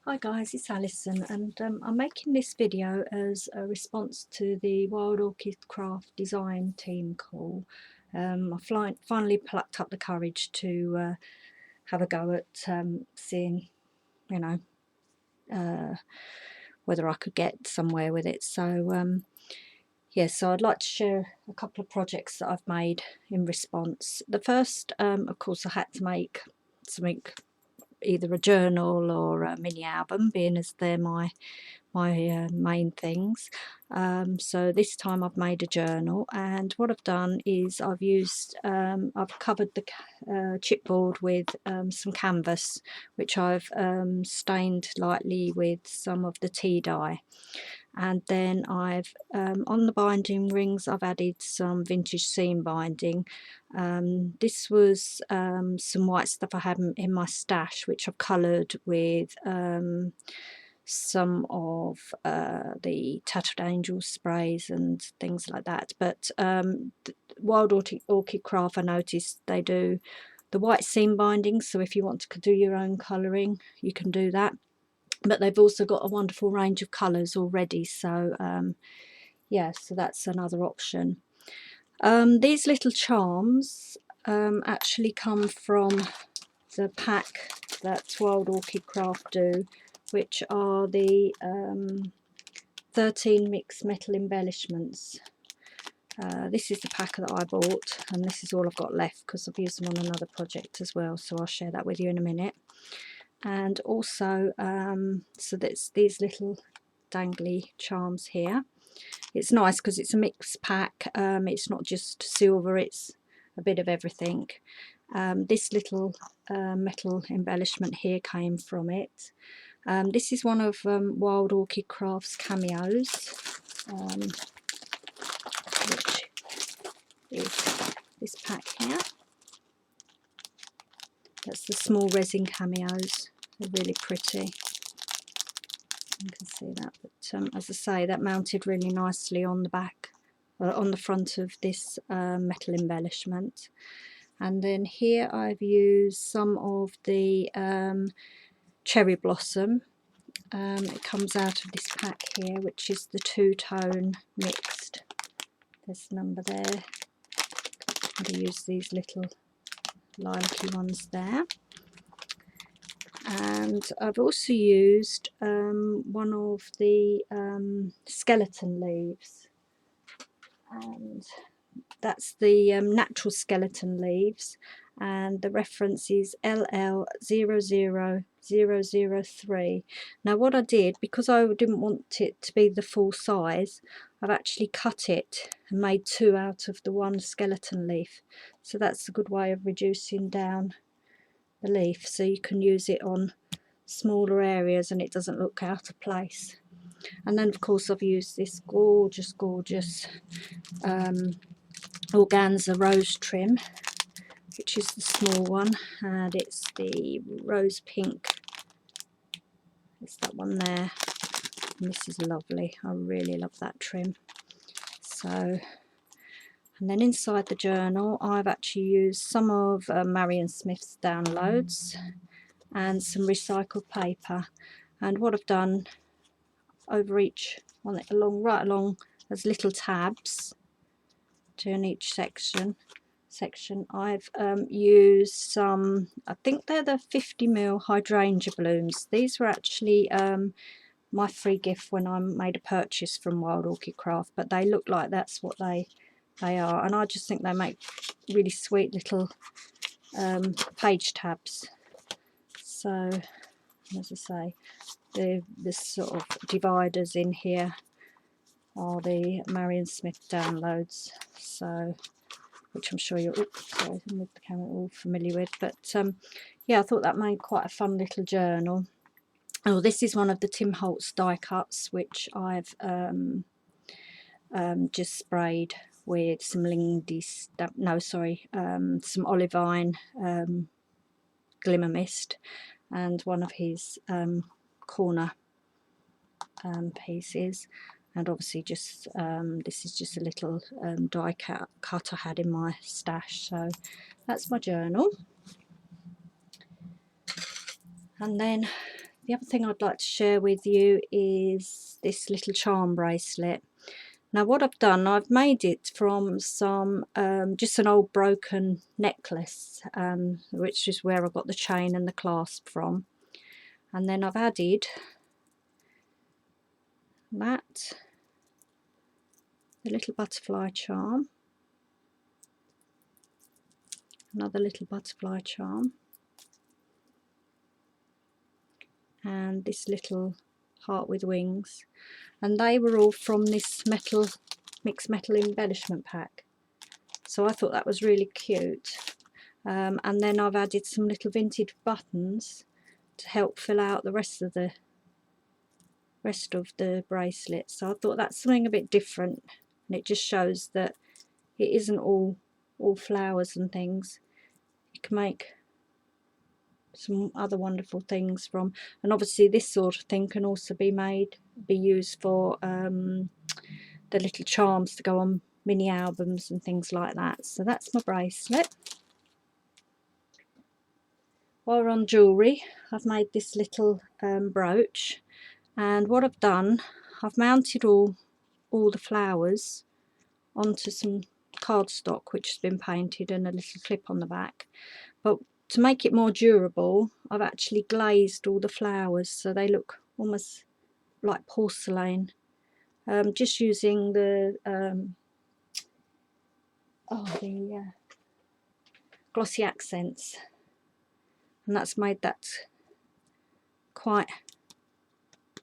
Hi guys, it's Alison, and I'm making this video as a response to the Wild Orchid Craft design team call. I finally plucked up the courage to have a go at seeing, you know, whether I could get somewhere with it. So yeah, so I'd like to share a couple of projects that I've made in response. The first, of course, I had to make something, either a journal or a mini album, being as they're my main things. So this time I've made a journal, and what I've done is I've covered the chipboard with some canvas, which I've stained lightly with some of the tea dye. And then I've on the binding rings I've added some vintage seam binding. This was some white stuff I had in my stash, which I've coloured with some of the Tattered Angel sprays and things like that. But Wild Orchid Craft, I noticed they do the white seam binding, so if you want to do your own colouring you can do that, but they've also got a wonderful range of colours already, so yeah, so that's another option. These little charms actually come from the pack that Wild Orchid Craft do, which are the 13 mixed metal embellishments. This is the pack that I bought, and this is all I've got left because I've used them on another project as well, so I'll share that with you in a minute. And also so that's these little dangly charms here. It's nice because it's a mixed pack. It's not just silver, it's a bit of everything. This little metal embellishment here came from it. This is one of Wild Orchid Craft's cameos, which is this pack here. That's the small resin cameos. They're really pretty. You can see that, but as I say, that mounted really nicely on the back, on the front of this metal embellishment. And then here I've used some of the cherry blossom. It comes out of this pack here, which is the two-tone mixed. There's the number there. I'm going to use these little lilac-y ones there. And I've also used one of the skeleton leaves, and that's the natural skeleton leaves, and the reference is LL00003. Now what I did, because I didn't want it to be the full size, I've actually cut it and made two out of the one skeleton leaf, so that's a good way of reducing down the leaf, so you can use it on smaller areas and it doesn't look out of place. And then of course I've used this gorgeous organza rose trim, which is the small one, and it's the rose pink. It's that one there, and this is lovely. I really love that trim. So, and then inside the journal I've actually used some of Marion Smith's downloads and some recycled paper, and what I've done over each on it right along as little tabs doing each section I've used some, I think they're the 50ml hydrangea blooms. These were actually my free gift when I made a purchase from Wild Orchid Craft, but they look like that's what they are, and I just think they make really sweet little page tabs. So as I say, the sort of dividers in here are the Marion Smith downloads, so which I'm sure you're sorry, with the camera all familiar with. But yeah, I thought that made quite a fun little journal. Oh, this is one of the Tim Holtz die cuts, which I've just sprayed with some some olivine glimmer mist, and one of his corner pieces. And obviously just this is just a little die cut I had in my stash. So that's my journal. And then the other thing I'd like to share with you is this little charm bracelet. Now what I've done, I've made it from some just an old broken necklace, which is where I got the chain and the clasp from, and then I've added that, the little butterfly charm, another little butterfly charm, and this little heart with wings, and they were all from this mixed metal embellishment pack, so I thought that was really cute. And then I've added some little vintage buttons to help fill out the rest of the bracelet, so I thought that's something a bit different, and it just shows that it isn't all flowers and things. You can make some other wonderful things from, and obviously this sort of thing can also be used for the little charms to go on mini albums and things like that. So that's my bracelet. While we're on jewellery, I've made this little brooch, and what I've done, I've mounted all the flowers onto some cardstock which has been painted and a little clip on the back, but to make it more durable I've actually glazed all the flowers so they look almost like porcelain, just using the glossy accents, and that's made that quite,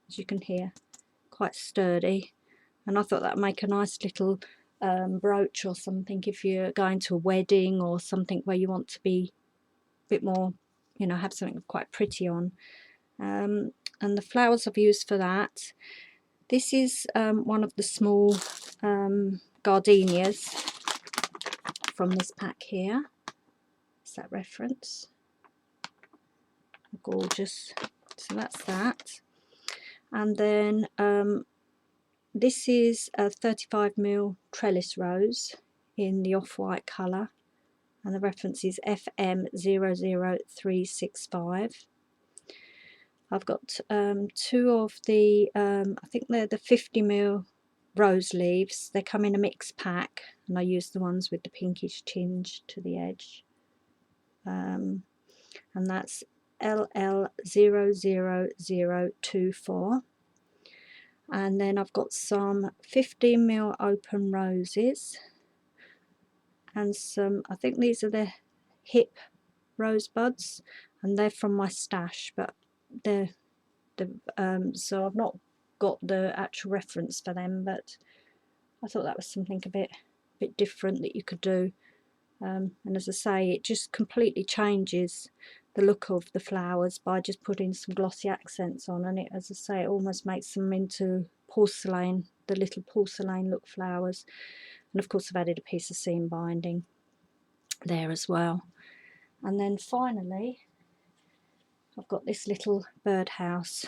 as you can hear, quite sturdy, and I thought that would make a nice little brooch or something if you're going to a wedding or something where you want to be a bit more, you know, have something quite pretty on. And the flowers I've used for that, this is one of the small gardenias from this pack here. Is that reference? Gorgeous. So that's that. And then this is a 35mm trellis rose in the off-white colour, and the reference is FM00365. I've got two of the, I think they're the 50mm rose leaves. They come in a mixed pack, and I use the ones with the pinkish tinge to the edge. And that's LL00024. And then I've got some 15mm open roses, and some, I think these are the hip rosebuds, and they're from my stash, but they're so I've not got the actual reference for them, but I thought that was something a bit different that you could do. And as I say, it just completely changes the look of the flowers by just putting some glossy accents on, and it, as I say, it almost makes them into porcelain, the little porcelain look flowers. And of course I've added a piece of seam binding there as well. And then finally I've got this little birdhouse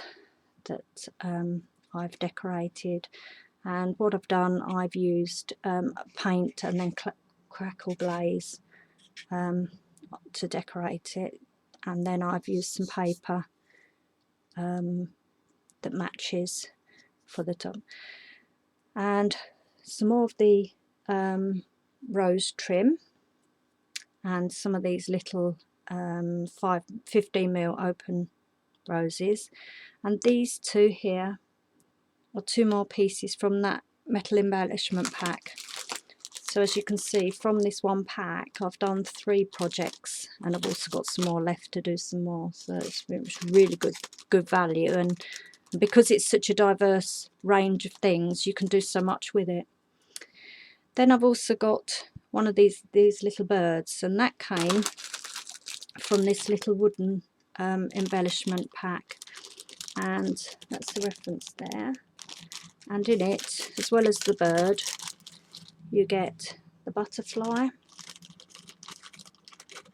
that I've decorated, and what I've done, I've used paint and then crackle glaze to decorate it, and then I've used some paper that matches for the top, and some more of the rose trim, and some of these little 15mm open roses, and these two here are two more pieces from that metal embellishment pack. So as you can see from this one pack, I've done 3 projects, and I've also got some more left to do some more, so it's really good value, and because it's such a diverse range of things, you can do so much with it. Then I've also got one of these little birds, and that came from this little wooden embellishment pack, and that's the reference there. And in it, as well as the bird, you get the butterfly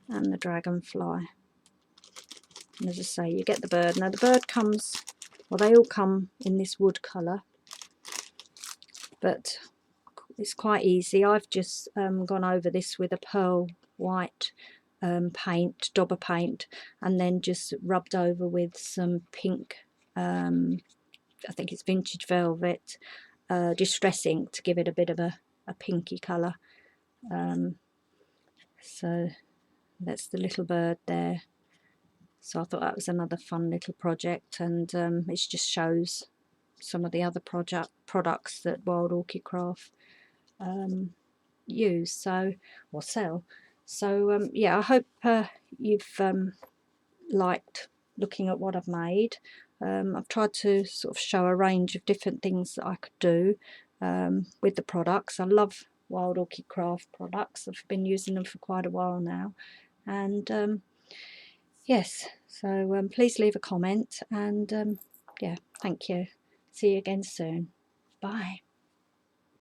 and the dragonfly. And as I say, you get the bird. Now the bird comes, well, they all come in this wood colour, but it's quite easy. I've just gone over this with a pearl white paint, dauber paint, and then just rubbed over with some pink, I think it's Vintage Velvet, Distress ink to give it a bit of a pinky colour. So that's the little bird there. So I thought that was another fun little project, and it just shows some of the other products that Wild Orchid Craft use, so, or sell. So yeah, I hope you've liked looking at what I've made. I've tried to sort of show a range of different things that I could do with the products. I love Wild Orchid Craft products. I've been using them for quite a while now, and yes, so please leave a comment, and yeah, thank you. See you again soon. Bye.